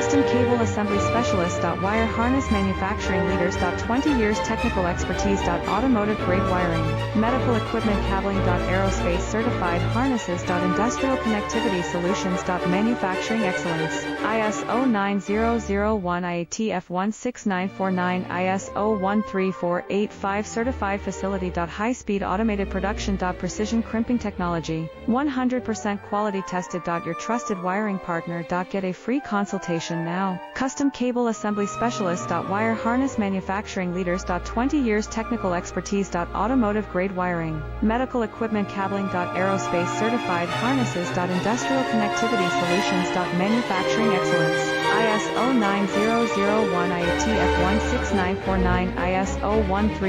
Custom Cable Assembly Specialist. Wire Harness Manufacturing Leaders. 20 years technical expertise. Automotive grade wiring, medical equipment cabling. Aerospace certified harnesses. Industrial connectivity solutions. Manufacturing excellence. ISO 9001 IATF 16949 ISO 13485 certified facility. High speed automated production. Precision crimping technology, 100% quality tested. Your trusted wiring partner. Get a free consultation now. Custom Cable Assembly Specialist. Wire Harness Manufacturing Leaders. 20 years technical expertise. Automotive grade wiring, medical equipment cabling. Aerospace certified harnesses. Industrial connectivity solutions. Manufacturing excellence. ISO 9001 IATF 16949 ISO 13